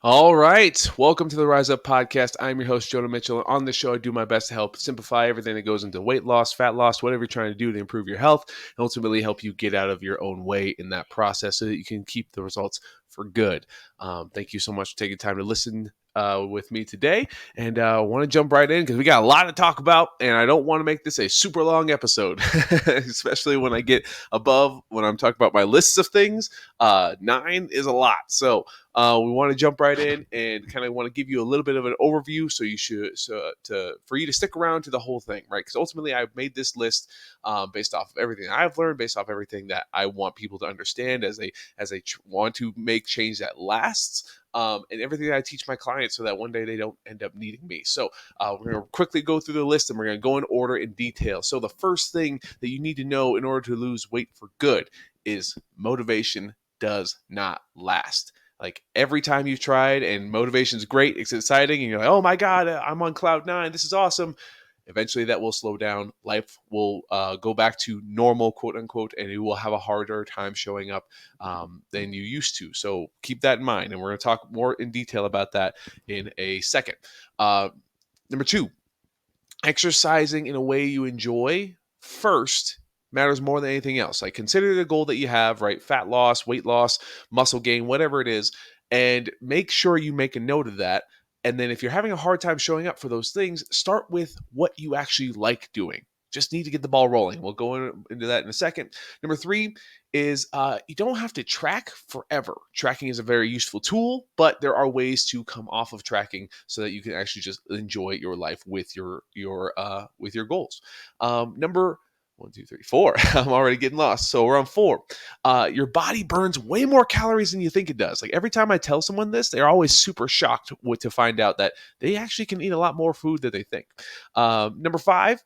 All right. Welcome to the Rise Up Podcast. I'm your host, Jonah Mitchell. On this show, I do my best to help simplify everything that goes into weight loss, fat loss, whatever you're trying to do to improve your health, and ultimately help you get out of your own way in that process so that you can keep the results for good. Thank you so much for taking time to listen with me today. And I want to jump right in because we got a lot to talk about, and I don't want to make this a super long episode, especially when I get above when I'm talking about my lists of things. 9 is a lot. So, we want to jump right in and kind of want to give you a little bit of an overview, so you should for you to stick around to the whole thing, right? Because ultimately, I've made this list based off of everything I've learned, based off everything that I want people to understand as they want to make change that lasts. And everything that I teach my clients so that one day they don't end up needing me. So we're going to quickly go through the list and we're going to go in order in detail. So the first thing that you need to know in order to lose weight for good is motivation does not last. Like every time you've tried and motivation's great, it's exciting, and you're like, oh my God, I'm on cloud nine. This is awesome. Eventually that will slow down. Life will go back to normal, quote unquote, and you will have a harder time showing up than you used to. So keep that in mind. And we're going to talk more in detail about that in a second. Uh, Number two, exercising in a way you enjoy first matters more than anything else. Like consider the goal that you have, right? Fat loss, weight loss, muscle gain, whatever it is, and make sure you make a note of that. And then if you're having a hard time showing up for those things, start with what you actually like doing. Just need to get the ball rolling. We'll go into that in a second. Number three is you don't have to track forever. Tracking is a very useful tool, but there are ways to come off of tracking so that you can actually just enjoy your life with your goals. Number one, two, three, four. I'm already getting lost. So we're on four. Your body burns way more calories than you think it does. Like every time I tell someone this, they're always super shocked to find out that they actually can eat a lot more food than they think. Number five,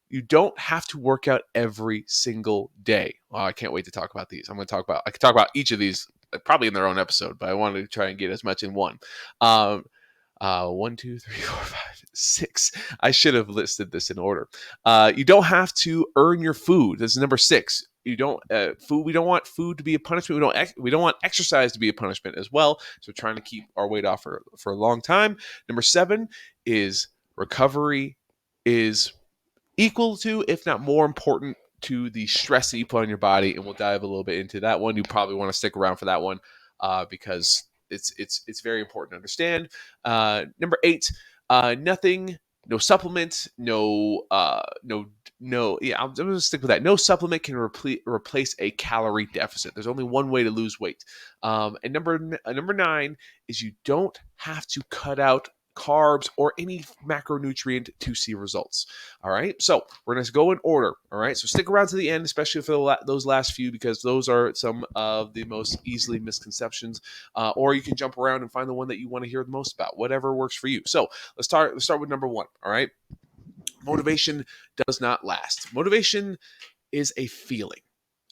you don't have to work out every single day. Oh, I can't wait to talk about these. I could talk about each of these probably in their own episode, but I wanted to try and get as much in one. Um, One, two, three, four, five, six. I should have listed this in order. You don't have to earn your food. This is number six. You don't food. We don't want food to be a punishment. We don't want exercise to be a punishment as well. So we're trying to keep our weight off for a long time. Number seven is recovery is equal to, if not more important to the stress that you put on your body. And we'll dive a little bit into that one. You probably want to stick around for that one because it's very important to understand. Number eight, nothing, no supplement, no. Yeah, I'm going to stick with that. No supplement can replace a calorie deficit. There's only one way to lose weight. And number nine is you don't have to cut out carbs or any macronutrient to see results. All right. So we're going to go in order. All right. So stick around to the end, especially for those last few, because those are some of the most easily misconceptions. Or you can jump around and find the one that you want to hear the most about, whatever works for you. So let's start with number one. All right. Motivation does not last. Motivation is a feeling.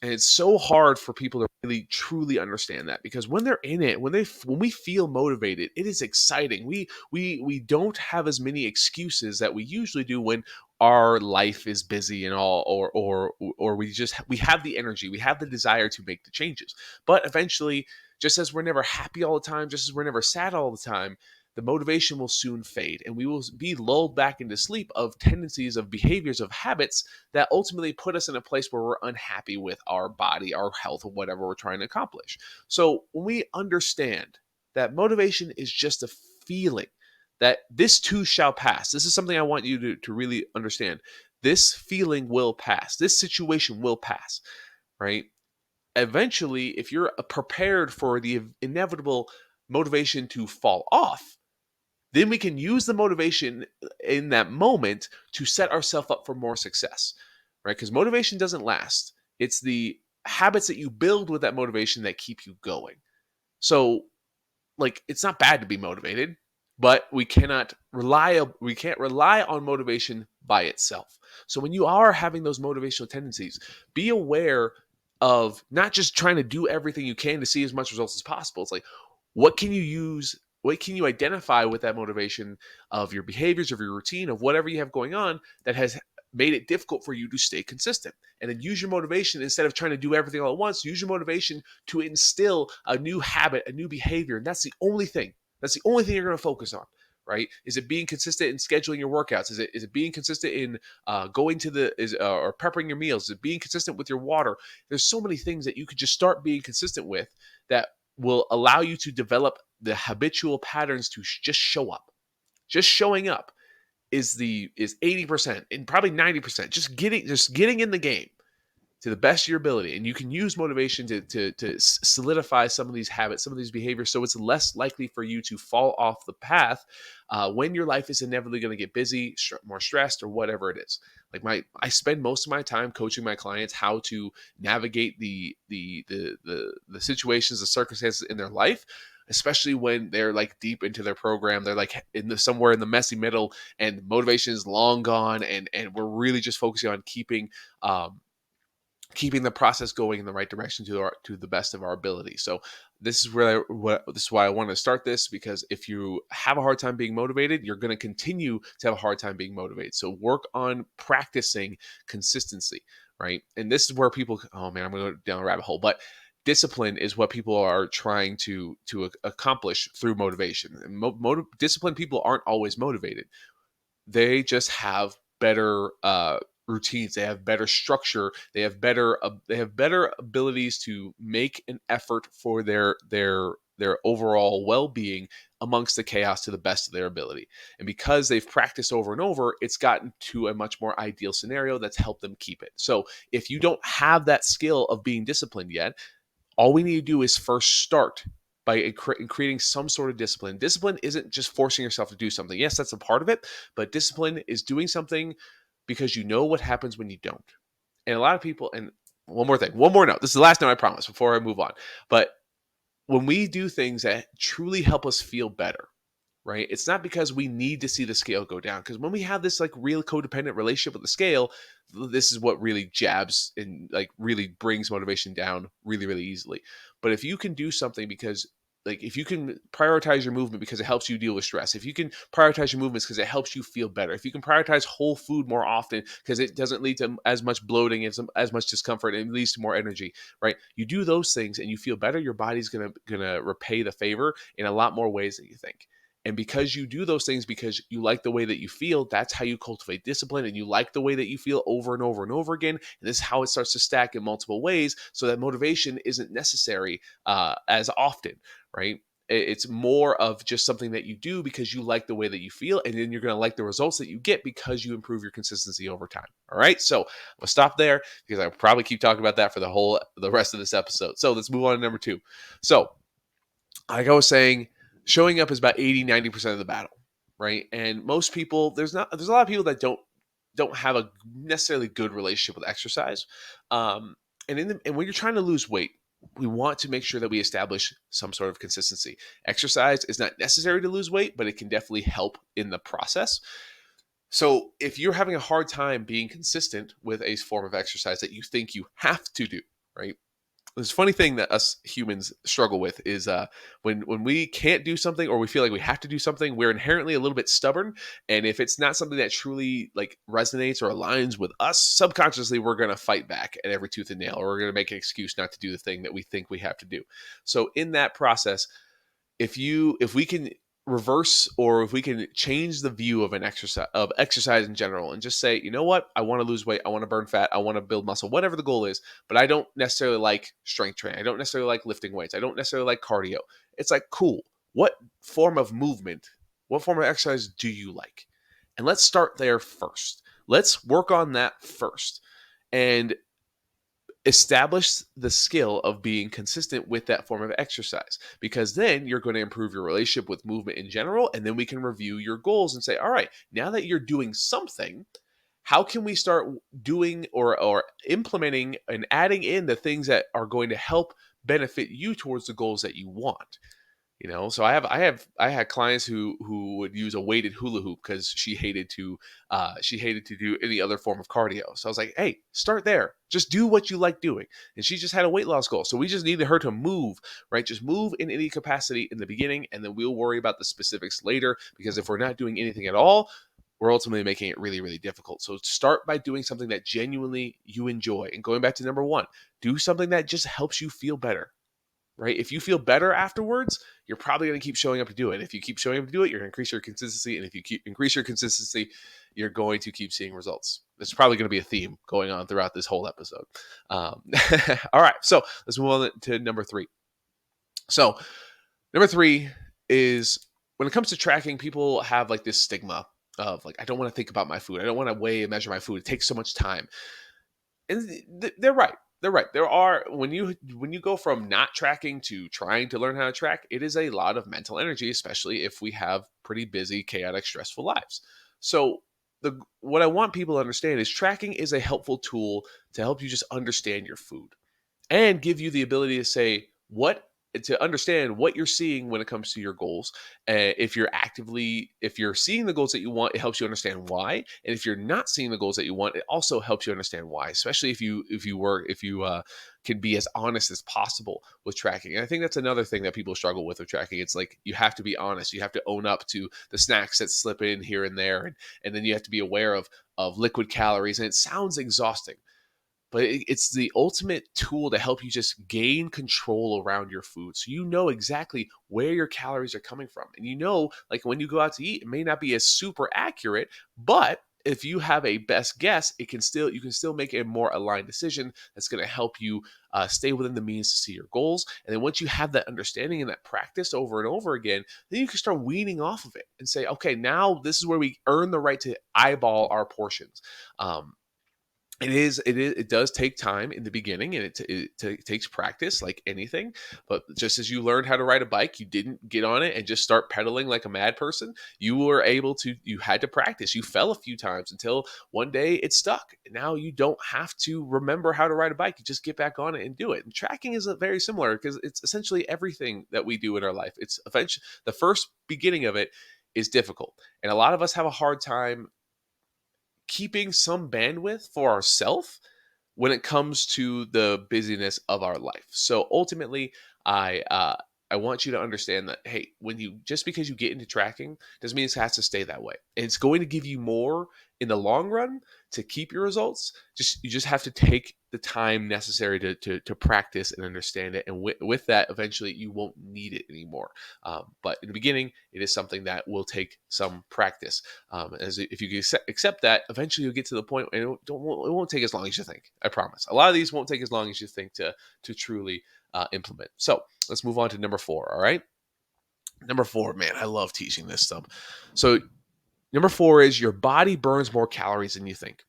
And it's so hard for people to really truly understand that because when they're in it, when we feel motivated, it is exciting. We don't have as many excuses that we usually do when our life is busy and all, or we have the energy, we have the desire to make the changes. But eventually, just as we're never happy all the time, just as we're never sad all the time, the motivation will soon fade and we will be lulled back into sleep of tendencies, of behaviors, of habits that ultimately put us in a place where we're unhappy with our body, our health, or whatever we're trying to accomplish. So when we understand that motivation is just a feeling, that this too shall pass, this is something I want you to really understand. This feeling will pass, this situation will pass, right? Eventually, if you're prepared for the inevitable motivation to fall off, then we can use the motivation in that moment to set ourselves up for more success, right? Because motivation doesn't last. It's the habits that you build with that motivation that keep you going. So, like, it's not bad to be motivated, but we can't rely on motivation by itself. So when you are having those motivational tendencies, be aware of not just trying to do everything you can to see as much results as possible. It's like, what can you use? What can you identify with that motivation of your behaviors, of your routine, of whatever you have going on that has made it difficult for you to stay consistent? And then use your motivation instead of trying to do everything all at once. Use your motivation to instill a new habit, a new behavior. And that's the only thing. That's the only thing you're going to focus on, right? Is it being consistent in scheduling your workouts? Is it being consistent in going to the is or prepping your meals? Is it being consistent with your water? There's so many things that you could just start being consistent with that will allow you to develop the habitual patterns to just show up. Just showing up is 80% and probably 90%. Just getting in the game to the best of your ability. And you can use motivation to solidify some of these habits, some of these behaviors, so it's less likely for you to fall off the path when your life is inevitably going to get busy, more stressed, or whatever it is. Like I spend most of my time coaching my clients how to navigate the situations, the circumstances in their life, especially when they're like deep into their program. They're like somewhere in the messy middle, and motivation is long gone, and we're really just focusing on um, keeping the process going in the right direction to the best of our ability. So this is why I want to start this, because if you have a hard time being motivated, you're going to continue to have a hard time being motivated. So work on practicing consistency, right? And this is where people, oh man, I'm going to go down a rabbit hole, but discipline is what people are trying to accomplish through motivation. And disciplined people aren't always motivated. They just have better routines. They have better structure. They have better abilities to make an effort for their overall well-being amongst the chaos to the best of their ability. And because they've practiced over and over, it's gotten to a much more ideal scenario that's helped them keep it. So if you don't have that skill of being disciplined yet, all we need to do is first start by creating some sort of discipline. Discipline isn't just forcing yourself to do something. Yes, that's a part of it, but discipline is doing something because you know what happens when you don't. And a lot of people, and one more thing, one more note. This is the last note, I promise, before I move on. But when we do things that truly help us feel better, right? It's not because we need to see the scale go down. Because when we have this like real codependent relationship with the scale, this is what really jabs and like really brings motivation down really, really easily. But if you can do something because like if you can prioritize your movement because it helps you deal with stress, if you can prioritize your movements because it helps you feel better, if you can prioritize whole food more often because it doesn't lead to as much bloating and as much discomfort and it leads to more energy, right? You do those things and you feel better, your body's gonna repay the favor in a lot more ways than you think. And because you do those things because you like the way that you feel, that's how you cultivate discipline. And you like the way that you feel over and over and over again. And this is how it starts to stack in multiple ways so that motivation isn't necessary as often, right? It's more of just something that you do because you like the way that you feel. And then you're going to like the results that you get because you improve your consistency over time. All right. So we'll stop there because I'll probably keep talking about that for the rest of this episode. So let's move on to number 2. So, like I was saying, showing up is about 80-90% of the battle, right? And most people, there's a lot of people that don't have a necessarily good relationship with exercise. And when you're trying to lose weight, we want to make sure that we establish some sort of consistency. Exercise is not necessary to lose weight, but it can definitely help in the process. So if you're having a hard time being consistent with a form of exercise that you think you have to do, right? This funny thing that us humans struggle with is when we can't do something or we feel like we have to do something, we're inherently a little bit stubborn. And if it's not something that truly like resonates or aligns with us, subconsciously we're going to fight back at every tooth and nail, or we're going to make an excuse not to do the thing that we think we have to do. So in that process, if we can reverse, or if we can change the view of exercise in general, and just say, you know what, I want to lose weight, I want to burn fat, I want to build muscle, whatever the goal is, but I don't necessarily like strength training, I don't necessarily like lifting weights, I don't necessarily like cardio. It's like, cool, what form of movement, what form of exercise do you like? And let's start there first. Let's work on that first and establish the skill of being consistent with that form of exercise, because then you're going to improve your relationship with movement in general. And then we can review your goals and say, all right, now that you're doing something, how can we start doing or implementing and adding in the things that are going to help benefit you towards the goals that you want? So I had clients who would use a weighted hula hoop because she hated to do any other form of cardio. So I was like, hey, start there. Just do what you like doing. And she just had a weight loss goal. So we just needed her to move, right? Just move in any capacity in the beginning, and then we'll worry about the specifics later. Because if we're not doing anything at all, we're ultimately making it really, really difficult. So start by doing something that genuinely you enjoy. And going back to number 1, do something that just helps you feel better. right? If you feel better afterwards, you're probably going to keep showing up to do it. If you keep showing up to do it, you're going to increase your consistency. And if you keep increase your consistency, you're going to keep seeing results. It's probably going to be a theme going on throughout this whole episode. Um, all right. So let's move on to number 3. So number 3 is when it comes to tracking, people have like this stigma of like, I don't want to think about my food. I don't want to weigh and measure my food. It takes so much time. And they're right. They're right. There are when you go from not tracking to trying to learn how to track, it is a lot of mental energy, especially if we have pretty busy, chaotic, stressful lives. So the what I want people to understand is tracking is a helpful tool to help you just understand your food and give you the ability to say what to understand what you're seeing when it comes to your goals. If you're seeing the goals that you want, it helps you understand why. And if you're not seeing the goals that you want, it also helps you understand why, especially if you can be as honest as possible with tracking. And I think that's another thing that people struggle with tracking. It's like you have to be honest. You have to own up to the snacks that slip in here and there, and then you have to be aware of liquid calories. And it sounds exhausting, but it's the ultimate tool to help you just gain control around your food. So you know exactly where your calories are coming from. And you know, like when you go out to eat, it may not be as super accurate, but if you have a best guess, you can still make a more aligned decision that's going to help you stay within the means to see your goals. And then once you have that understanding and that practice over and over again, then you can start weaning off of it and say, okay, now this is where we earn the right to eyeball our portions. It does take time in the beginning, and it takes practice like anything. But just as you learned how to ride a bike, you didn't get on it and just start pedaling like a mad person. You had to practice. You fell a few times until one day it stuck. Now you don't have to remember how to ride a bike. You just get back on it and do it. And tracking is very similar because it's essentially everything that we do in our life. It's eventually the first beginning of it is difficult, and a lot of us have a hard time keeping some bandwidth for ourselves when it comes to the busyness of our life. So ultimately, I want you to understand that hey, when you just because you get into tracking doesn't mean it has to stay that way. And it's going to give you more in the long run to keep your results. You just have to take the time necessary to practice and understand it. And with that, eventually you won't need it anymore. But in the beginning, it is something that will take some practice. As if you can accept that, eventually you'll get to the point, and it won't take as long as you think. I promise. A lot of these won't take as long as you think to truly implement. So let's move on to number 4. All right. Number 4, man, I love teaching this stuff. So number 4 is your body burns more calories than you think.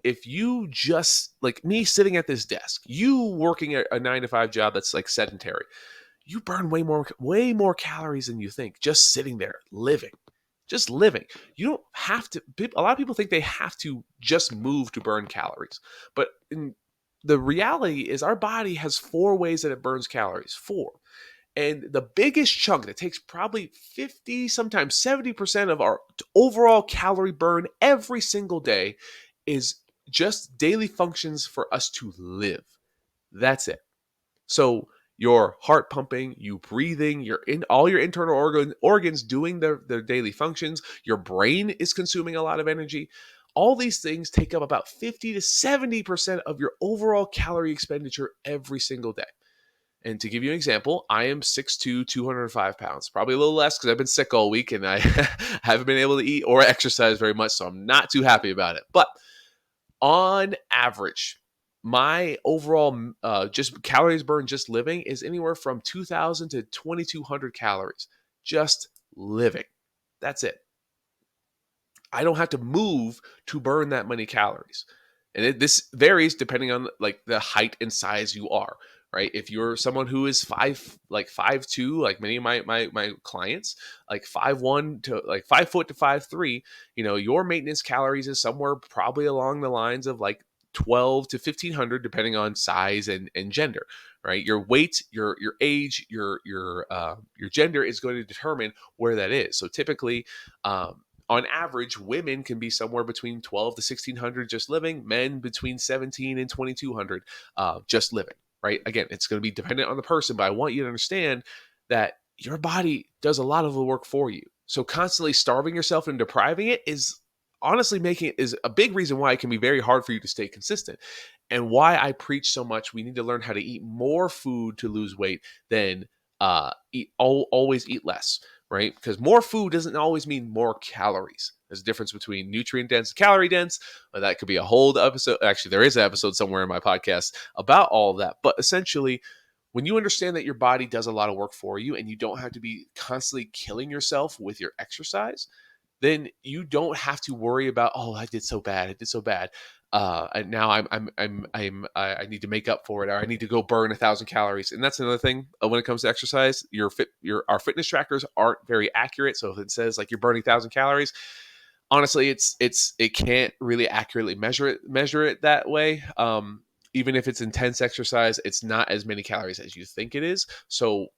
If you just like me sitting at this desk, you working a 9 to 5 job that's like sedentary, you burn way more calories than you think just sitting there living. You don't have to. A lot of people think they have to just move to burn calories, but the reality is our body has 4 ways that it burns calories. 4. And the biggest chunk that takes probably 50, sometimes 70% of our overall calorie burn every single day is just daily functions for us to live. That's it. So your heart pumping, you breathing, all your internal organs doing their daily functions. Your brain is consuming a lot of energy. All these things take up about 50 to 70% of your overall calorie expenditure every single day. And to give you an example, I am 6'2", 205 pounds, probably a little less because I've been sick all week and I haven't been able to eat or exercise very much. So I'm not too happy about it. But on average, my overall just calories burned just living is anywhere from 2,000 to 2,200 calories just living. That's it. I don't have to move to burn that many calories. And this varies depending on like the height and size you are, right? If you're someone who is 5'2", like many of my clients, like 5'1" to like 5 foot to 5'3", your maintenance calories is somewhere probably along the lines of like 12 to 1,500 depending on size and gender, right? Your weight, your age, your gender is going to determine where that is. So typically, on average, women can be somewhere between 12 to 1,600 just living, men between 17 and 2,200 just living, right? Again, it's going to be dependent on the person, but I want you to understand that your body does a lot of the work for you. So constantly starving yourself and depriving it is honestly making it is a big reason why it can be very hard for you to stay consistent, and why I preach so much. We need to learn how to eat more food to lose weight than always eat less, right? Because more food doesn't always mean more calories. There's a difference between nutrient dense, calorie dense. That could be a whole episode. Actually, there is an episode somewhere in my podcast about all of that. But essentially, when you understand that your body does a lot of work for you and you don't have to be constantly killing yourself with your exercise, then you don't have to worry about, oh, I did so bad, I did so bad, and now I need to make up for it, or I need to go burn 1,000 calories. And that's another thing when it comes to exercise. Our fitness trackers aren't very accurate. So if it says like you're burning 1,000 calories, honestly, it can't really accurately measure it that way. Even if it's intense exercise, it's not as many calories as you think it is. So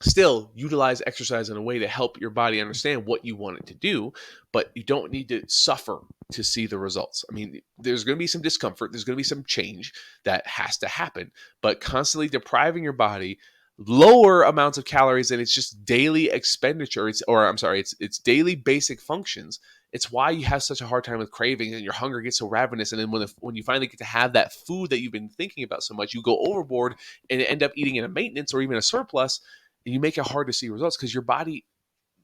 still utilize exercise in a way to help your body understand what you want it to do, but you don't need to suffer to see the results. I mean, there's going to be some discomfort, there's going to be some change that has to happen, but constantly depriving your body lower amounts of calories and it's just daily expenditure, it's daily basic functions. It's why you have such a hard time with craving and your hunger gets so ravenous, and then when you finally get to have that food that you've been thinking about so much, you go overboard and end up eating in a maintenance or even a surplus, and you make it hard to see results because your body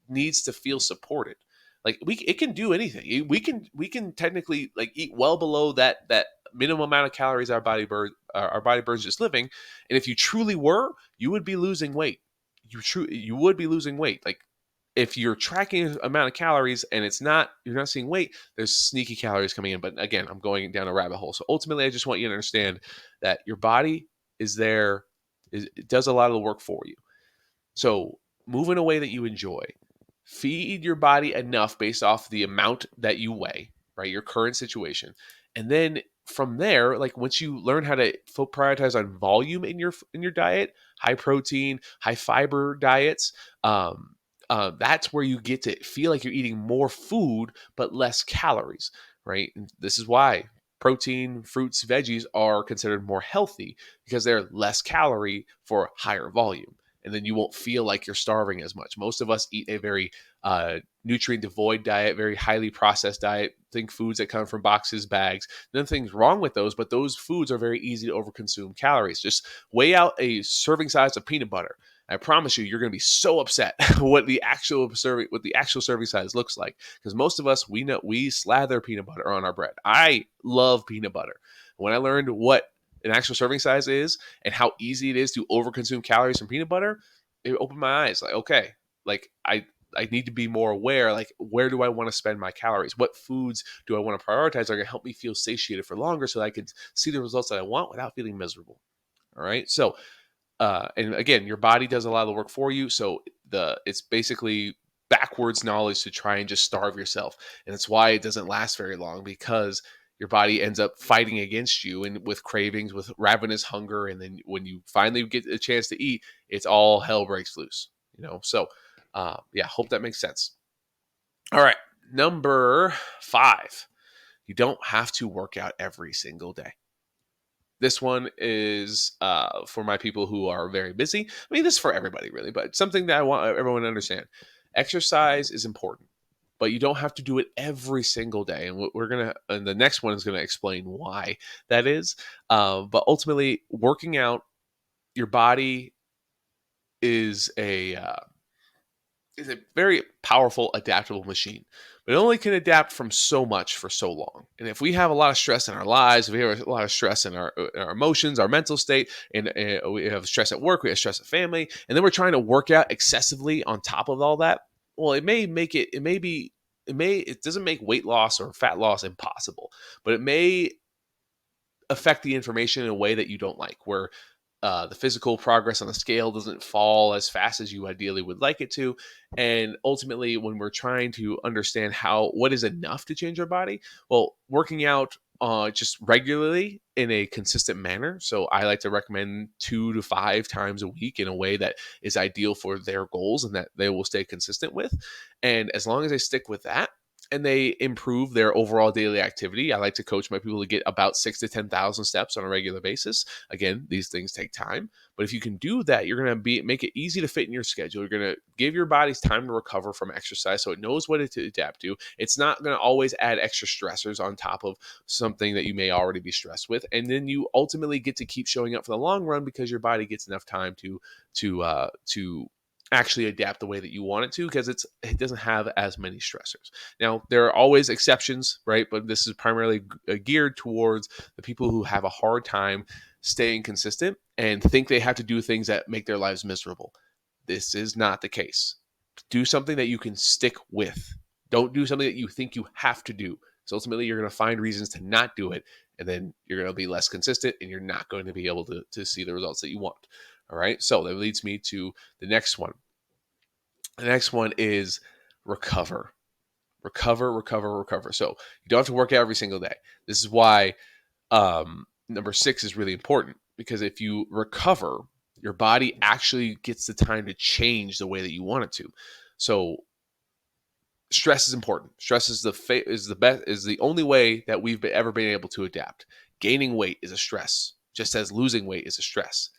needs to feel supported. Like it can do anything. We can technically like eat well below that minimum amount of calories our body burns just living. And if you truly were, you would be losing weight. You would be losing weight. Like if you're tracking amount of calories and you're not seeing weight, there's sneaky calories coming in. But again, I'm going down a rabbit hole. So ultimately, I just want you to understand that your body is there. It does a lot of the work for you. So move in a way that you enjoy. Feed your body enough based off the amount that you weigh, right? Your current situation. And then from there, like once you learn how to prioritize on volume in your diet, high protein, high fiber diets, that's where you get to feel like you're eating more food but less calories, right? And this is why protein, fruits, veggies are considered more healthy because they're less calorie for higher volume, and then you won't feel like you're starving as much. Most of us eat a very nutrient devoid diet, very highly processed diet. Think foods that come from boxes, bags. Nothing's wrong with those, but those foods are very easy to overconsume calories. Just weigh out a serving size of peanut butter. I promise you, you're going to be so upset what the actual serving size looks like. Because most of us, we slather peanut butter on our bread. I love peanut butter. When I learned what an actual serving size is and how easy it is to overconsume calories from peanut butter, it opened my eyes. Like, okay, like I need to be more aware. Like, where do I want to spend my calories? What foods do I want to prioritize are going to help me feel satiated for longer so that I can see the results that I want without feeling miserable? All right. So, and again, your body does a lot of the work for you. So it's basically backwards knowledge to try and just starve yourself. And that's why it doesn't last very long, because your body ends up fighting against you and with cravings, with ravenous hunger. And then when you finally get a chance to eat, it's all hell breaks loose, So, yeah, hope that makes sense. All right. Number 5, you don't have to work out every single day. This one is for my people who are very busy. I mean, this is for everybody, really, but something that I want everyone to understand. Exercise is important, but you don't have to do it every single day. And and the next one is going to explain why that is. But ultimately, working out your body is is a very powerful, adaptable machine, but it only can adapt from so much for so long. And if we have a lot of stress in our lives, if we have a lot of stress in our emotions, our mental state, and we have stress at work, we have stress at family, and then we're trying to work out excessively on top of all that, well, it doesn't make weight loss or fat loss impossible, but it may affect the information in a way that you don't like, where the physical progress on the scale doesn't fall as fast as you ideally would like it to. And ultimately, when we're trying to understand what is enough to change our body, well, working out just regularly in a consistent manner. So I like to recommend 2 to 5 times a week in a way that is ideal for their goals and that they will stay consistent with. And as long as they stick with that, and they improve their overall daily activity. I like to coach my people to get about 6 to 10,000 steps on a regular basis. Again, these things take time, but if you can do that, you're going to make it easy to fit in your schedule. You're going to give your body time to recover from exercise, so it knows what to adapt to. It's not going to always add extra stressors on top of something that you may already be stressed with, and then you ultimately get to keep showing up for the long run because your body gets enough time to actually adapt the way that you want it to, because it doesn't have as many stressors. Now, there are always exceptions, right? But this is primarily geared towards the people who have a hard time staying consistent and think they have to do things that make their lives miserable. This is not the case. Do something that you can stick with. Don't do something that you think you have to do. So ultimately, you're going to find reasons to not do it, and then you're going to be less consistent, and you're not going to be able to see the results that you want. All right. So that leads me to the next one. The next one is recover. Recover, recover, recover. So you don't have to work out every single day. This is why number 6 is really important, because if you recover, your body actually gets the time to change the way that you want it to. So stress is important. Stress is the only way that we've ever been able to adapt. Gaining weight is a stress, just as losing weight is a stress.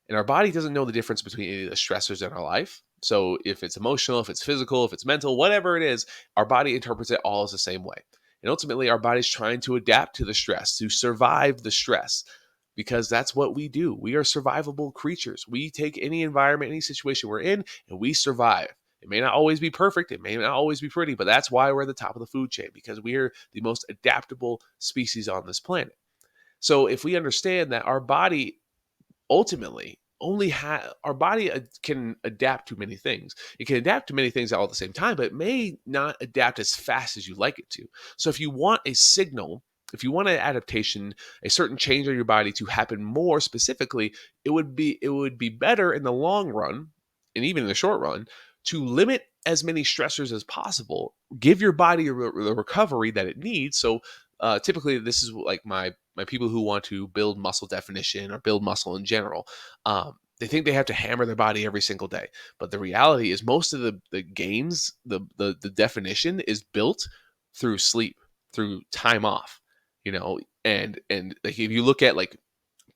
And our body doesn't know the difference between any of the stressors in our life. So if it's emotional, if it's physical, if it's mental, whatever it is, our body interprets it all as the same way. And ultimately, our body's trying to adapt to the stress, to survive the stress, because that's what we do. We are survivable creatures. We take any environment, any situation we're in, and we survive. It may not always be perfect. It may not always be pretty, but that's why we're at the top of the food chain, because we are the most adaptable species on this planet. So if we understand that our body ultimately our body can adapt to many things. It can adapt to many things all at the same time, but it may not adapt as fast as you like it to. So if you want a signal, if you want an adaptation, a certain change in your body to happen more specifically, it would be better in the long run, and even in the short run, to limit as many stressors as possible. Give your body the recovery that it needs. So typically, this is like my people who want to build muscle definition or build muscle in general. They think they have to hammer their body every single day, but the reality is most of the gains, the definition is built through sleep, through time off. And like if you look at like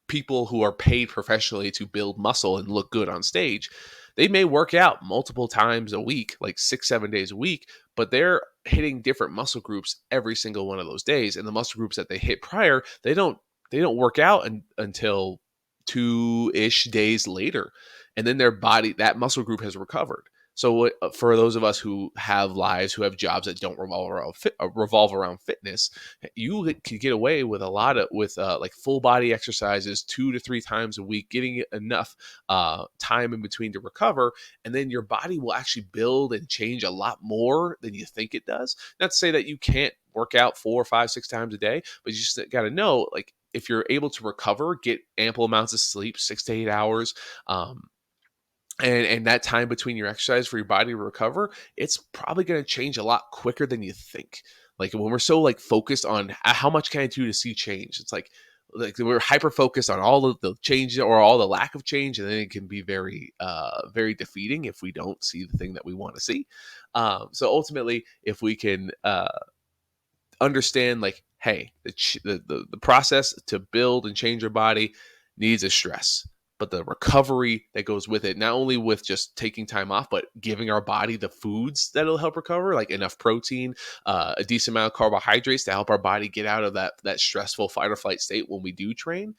people who are paid professionally to build muscle and look good on stage, they may work out multiple times a week, like 6, 7 days a week, but they're hitting different muscle groups every single one of those days. And the muscle groups that they hit prior, they don't work out until 2-ish days later. And then their body, that muscle group has recovered. So for those of us who have lives, who have jobs that don't revolve around fitness, you can get away with a lot of like full body exercises 2 to 3 times a week, getting enough time in between to recover, and then your body will actually build and change a lot more than you think it does. Not to say that you can't work out 4, 5, 6 times a day, but you just got to know, like, if you're able to recover, get ample amounts of sleep, 6 to 8 hours. And that time between your exercise for your body to recover, it's probably going to change a lot quicker than you think. Like when we're so like focused on how much can I do to see change, it's like we're hyper focused on all of the change or all the lack of change, and then it can be very defeating if we don't see the thing that we want to see. So ultimately, if we can understand, like, hey, the process to build and change your body needs a stress, but the recovery that goes with it, not only with just taking time off, but giving our body the foods that'll help recover, like enough protein, a decent amount of carbohydrates to help our body get out of that stressful fight or flight state when we do train.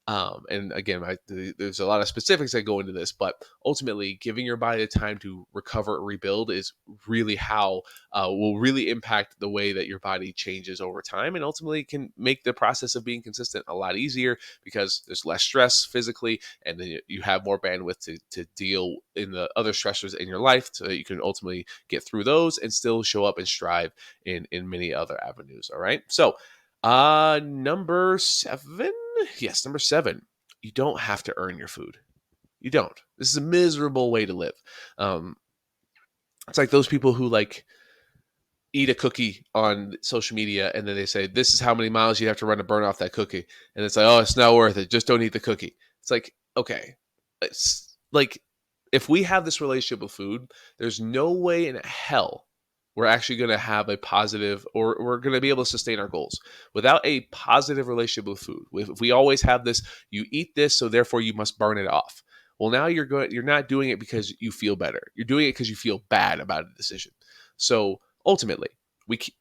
And again, there's a lot of specifics that go into this, but ultimately, giving your body the time to recover and rebuild is really how will really impact the way that your body changes over time, and ultimately can make the process of being consistent a lot easier because there's less stress physically, and then you have more bandwidth to deal in the other stressors in your life, so that you can ultimately get through those and still show up and strive in many other avenues. All right, so number 7. Yes, number 7. You don't have to earn your food. You don't. This is a miserable way to live. Um, it's like those people who like eat a cookie on social media and then they say, this is how many miles you have to run to burn off that cookie. And it's like, oh, it's not worth it. Just don't eat the cookie. It's like, okay. It's like, if we have this relationship with food, there's no way in hell we're actually going to have a positive, or we're going to be able to sustain our goals. Without a positive relationship with food, if we always have this, you eat this, so therefore you must burn it off. Well, now you're not doing it because you feel better. You're doing it because you feel bad about a decision. So ultimately,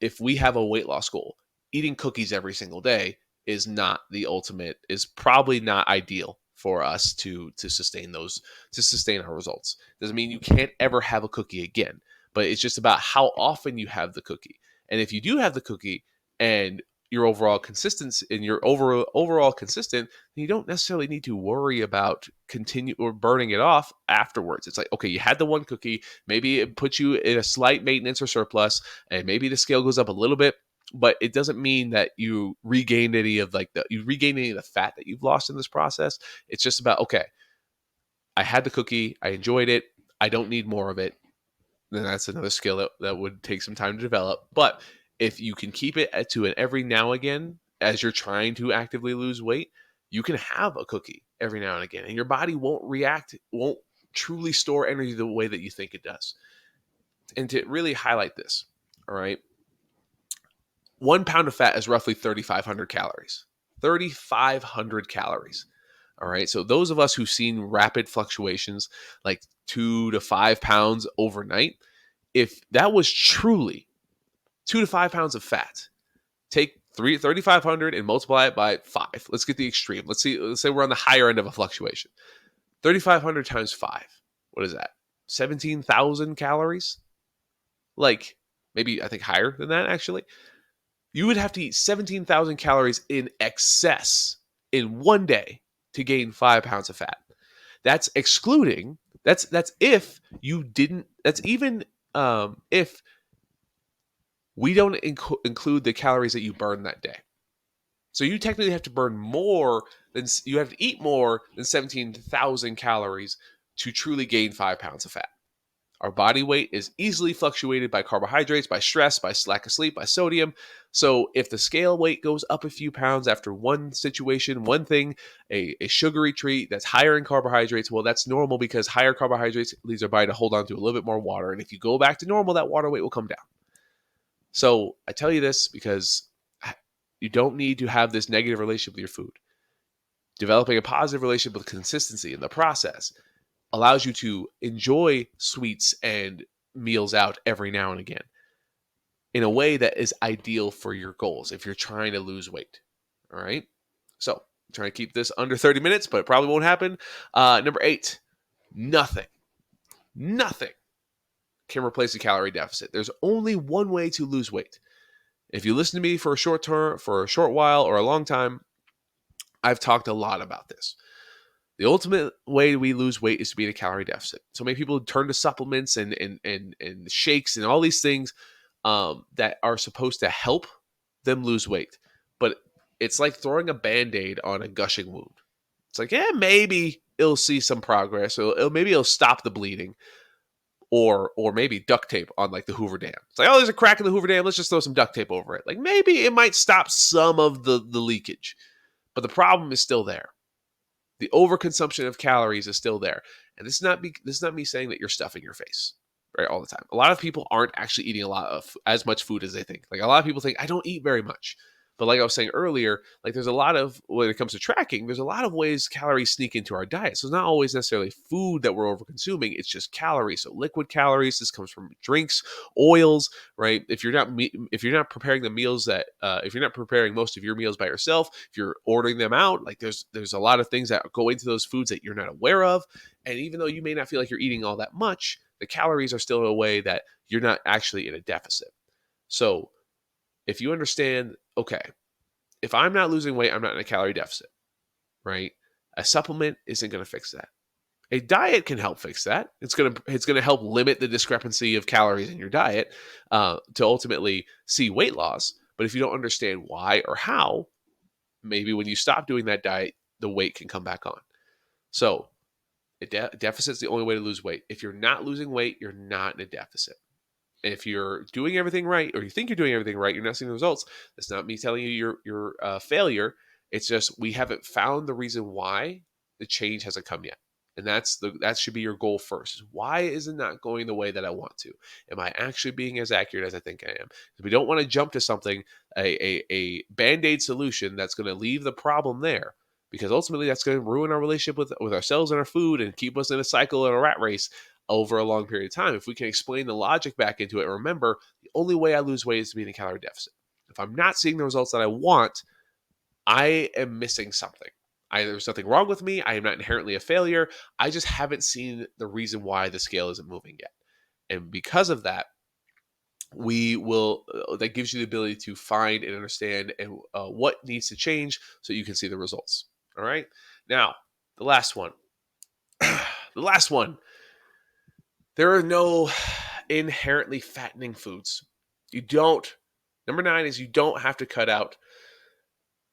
if we have a weight loss goal, eating cookies every single day is not the ultimate, is probably not ideal for us to sustain those, to sustain our results. Doesn't mean you can't ever have a cookie again, but it's just about how often you have the cookie. And if you do have the cookie and your overall consistency and your overall consistent, then you don't necessarily need to worry about continue or burning it off afterwards. It's like, okay, you had the one cookie, maybe it puts you in a slight maintenance or surplus, and maybe the scale goes up a little bit, but it doesn't mean that you regained any of the fat that you've lost in this process. It's just about, okay, I had the cookie, I enjoyed it, I don't need more of it. Then that's another skill that would take some time to develop. But if you can keep it to an every now and again as you're trying to actively lose weight, you can have a cookie every now and again, and your body won't truly store energy the way that you think it does. And to really highlight this, all right, 1 pound of fat is roughly 3,500 calories. 3,500 calories. All right. So those of us who've seen rapid fluctuations like 2 to 5 pounds overnight, if that was truly 2 to 5 pounds of fat, take 3,500 and multiply it by 5. Let's get the extreme. Let's say we're on the higher end of a fluctuation. 3,500 times 5. What is that? 17,000 calories? Like maybe I think higher than that actually. You would have to eat 17,000 calories in excess in one day to gain 5 pounds of fat. That's excluding, that's if you didn't, that's even if we don't include the calories that you burn that day. So you technically have to burn more than, you have to eat more than 17,000 calories to truly gain 5 pounds of fat. Our body weight is easily fluctuated by carbohydrates, by stress, by lack of sleep, by sodium. So if the scale weight goes up a few pounds after one situation, one thing, a sugary treat that's higher in carbohydrates, well, that's normal because higher carbohydrates leads our body to hold on to a little bit more water. And if you go back to normal, that water weight will come down. So I tell you this because you don't need to have this negative relationship with your food. Developing a positive relationship with consistency in the process allows you to enjoy sweets and meals out every now and again in a way that is ideal for your goals if you're trying to lose weight. All right. So I'm trying to keep this under 30 minutes, but it probably won't happen. Number 8, nothing can replace a calorie deficit. There's only one way to lose weight. If you listen to me for a short while, or a long time, I've talked a lot about this. The ultimate way we lose weight is to be in a calorie deficit. So many people turn to supplements and shakes and all these things that are supposed to help them lose weight. But it's like throwing a Band-Aid on a gushing wound. It's like, yeah, maybe it'll see some progress. Maybe it'll stop the bleeding. Or maybe duct tape on like the Hoover Dam. It's like, oh, there's a crack in the Hoover Dam. Let's just throw some duct tape over it. Like maybe it might stop some of the leakage. But the problem is still there. The overconsumption of calories is still there. And this is not me saying that you're stuffing your face, right, all the time. A lot of people aren't actually eating as much food as they think. Like a lot of people think I don't eat very much. But like I was saying earlier, like there's a lot of, when it comes to tracking, there's a lot of ways calories sneak into our diet. So it's not always necessarily food that we're over consuming. It's just calories. So liquid calories, this comes from drinks, oils, right? If you're not preparing the meals if you're not preparing most of your meals by yourself, if you're ordering them out, like there's a lot of things that go into those foods that you're not aware of. And even though you may not feel like you're eating all that much, the calories are still a way that you're not actually in a deficit. So if you understand, okay, if I'm not losing weight, I'm not in a calorie deficit, right? A supplement isn't going to fix that. A diet can help fix that. It's gonna help limit the discrepancy of calories in your diet to ultimately see weight loss. But if you don't understand why or how, maybe when you stop doing that diet, the weight can come back on. So a deficit is the only way to lose weight. If you're not losing weight, you're not in a deficit. If you're doing everything right, or you think you're doing everything right, you're not seeing the results. That's not me telling you you're a failure. It's just we haven't found the reason why the change hasn't come yet. And that should be your goal first. Why is it not going the way that I want to? Am I actually being as accurate as I think I am? Because we don't want to jump to something, a band-aid solution that's going to leave the problem there. Because ultimately that's going to ruin our relationship with ourselves and our food and keep us in a cycle and a rat race over a long period of time. If we can explain the logic back into it, remember, the only way I lose weight is to be in a calorie deficit. If I'm not seeing the results that I want, I am missing something. Either there's something wrong with me, I am not inherently a failure. I just haven't seen the reason why the scale isn't moving yet. And because of that, we will that gives you the ability to find and understand and what needs to change so you can see the results. All right. Now, the last one. the last one. There are no inherently fattening foods. You don't. Number 9 is you don't have to cut out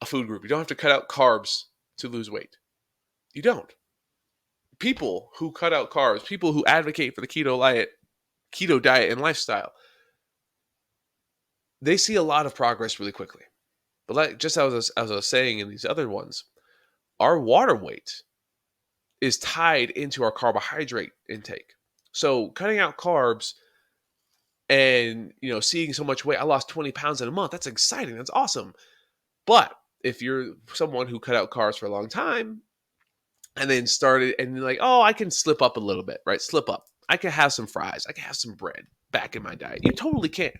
a food group. You don't have to cut out carbs to lose weight. You don't. People who cut out carbs, people who advocate for the keto diet and lifestyle, they see a lot of progress really quickly. But like just as I was saying in these other ones, our water weight is tied into our carbohydrate intake. So cutting out carbs and seeing so much weight, I lost 20 pounds in a month. That's exciting. That's awesome. But if you're someone who cut out carbs for a long time and then started and you're like, oh, I can slip up a little bit, right? Slip up. I can have some fries. I can have some bread back in my diet. You totally can.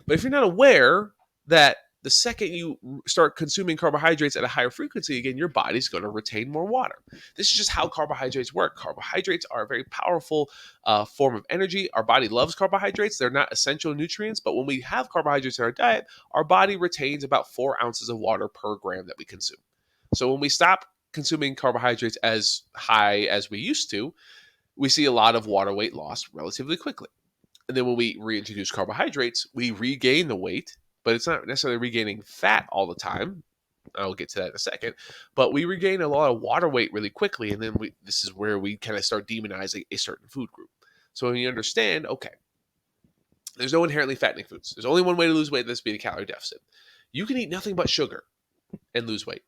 But if you're not aware that the second you start consuming carbohydrates at a higher frequency, again, your body's going to retain more water. This is just how carbohydrates work. Carbohydrates are a very powerful form of energy. Our body loves carbohydrates. They're not essential nutrients, but when we have carbohydrates in our diet, our body retains about 4 ounces of water per gram that we consume. So when we stop consuming carbohydrates as high as we used to, we see a lot of water weight loss relatively quickly. And then when we reintroduce carbohydrates, we regain the weight, but it's not necessarily regaining fat all the time. I'll get to that in a second. But we regain a lot of water weight really quickly. And then this is where we kind of start demonizing a certain food group. So when you understand, okay, there's no inherently fattening foods. There's only one way to lose weight, that's being a calorie deficit. You can eat nothing but sugar and lose weight.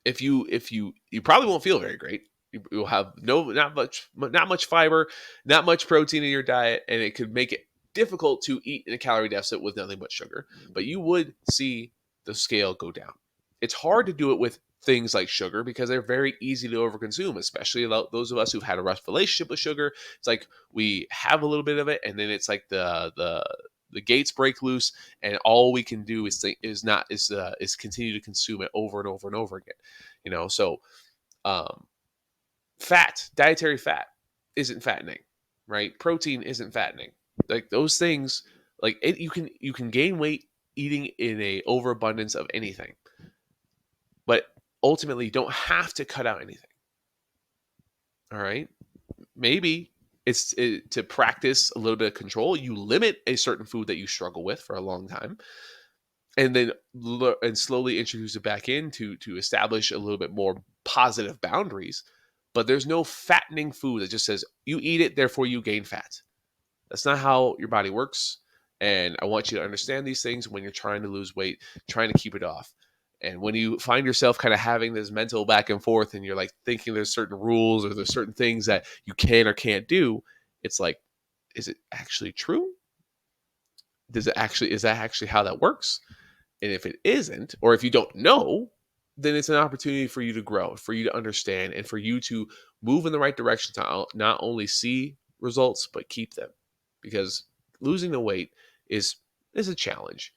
If you probably won't feel very great. You'll have not much fiber, not much protein in your diet, and it could make it difficult to eat in a calorie deficit with nothing but sugar. But you would see the scale go down. It's hard to do it with things like sugar because they're very easy to overconsume, especially those of us who've had a rough relationship with sugar. It's like we have a little bit of it, and then it's like the gates break loose, and all we can do is continue to consume it over and over and over again. So dietary fat isn't fattening, right? Protein isn't fattening. Like those things, like you can gain weight eating in a overabundance of anything, but ultimately you don't have to cut out anything. All right, maybe to practice a little bit of control. You limit a certain food that you struggle with for a long time, and then slowly introduce it back in to establish a little bit more positive boundaries. But there's no fattening food that just says you eat it, therefore you gain fat. That's not how your body works. And I want you to understand these things when you're trying to lose weight, trying to keep it off. And when you find yourself kind of having this mental back and forth and you're like thinking there's certain rules or there's certain things that you can or can't do, it's like, is it actually true? Is that actually how that works? And if it isn't, or if you don't know, then it's an opportunity for you to grow, for you to understand, and for you to move in the right direction to not only see results, but keep them. Because losing the weight is a challenge,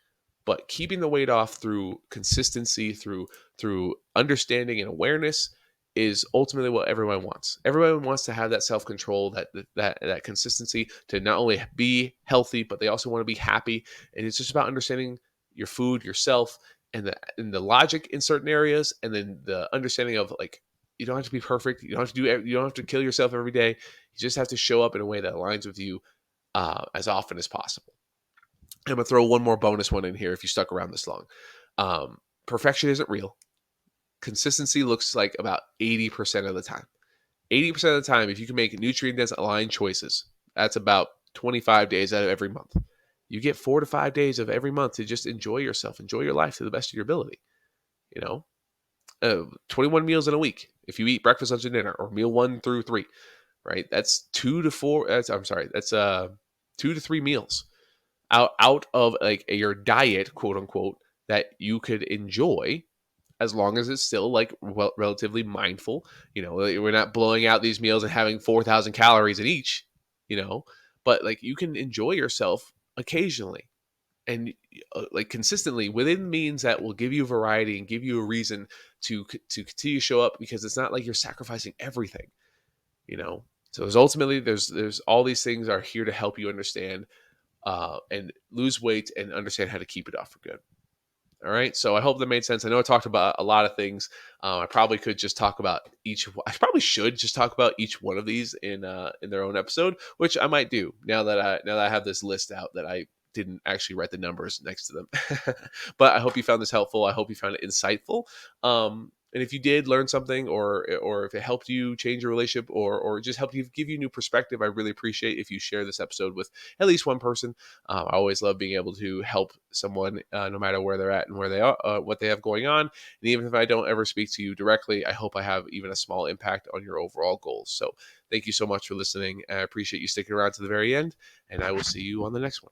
but keeping the weight off through consistency, through understanding and awareness is ultimately what everyone wants. Everyone wants to have that self-control, that consistency to not only be healthy, but they also want to be happy. And it's just about understanding your food, yourself, and the logic in certain areas, and then the understanding of like you don't have to be perfect. You don't have to kill yourself every day. You just have to show up in a way that aligns with you as often as possible. I'm gonna throw one more bonus one in here if you stuck around this long. Perfection isn't real. Consistency looks like about 80% of the time. 80% of the time, if you can make nutrient-dense aligned choices, that's about 25 days out of every month. You get 4 to 5 days of every month to just enjoy yourself, enjoy your life to the best of your ability. 21 meals in a week. If you eat breakfast, lunch, and dinner, or meal 1 through 3, right? That's 2 to 4. I'm sorry. That's 2 to 3 meals out of like your diet, quote unquote, that you could enjoy as long as it's still like relatively mindful. Like, we're not blowing out these meals and having 4,000 calories in each. You know, but like you can enjoy yourself occasionally and like consistently within means that will give you variety and give you a reason to continue to show up, because it's not like you're sacrificing everything. you know so there's all these things are here to help you understand and lose weight and understand how to keep it off for good. All right. So I hope that made sense. I know I talked about a lot of things. I probably could just talk about each. I probably should just talk about each one of these in their own episode, which I might do now that I have this list out that I didn't actually write the numbers next to them. But I hope you found this helpful. I hope you found it insightful. And if you did learn something, or if it helped you change your relationship, or just helped you give you new perspective, I really appreciate if you share this episode with at least one person. I always love being able to help someone, no matter where they're at and where they are, what they have going on. And even if I don't ever speak to you directly, I hope I have even a small impact on your overall goals. So thank you so much for listening. I appreciate you sticking around to the very end, and I will see you on the next one.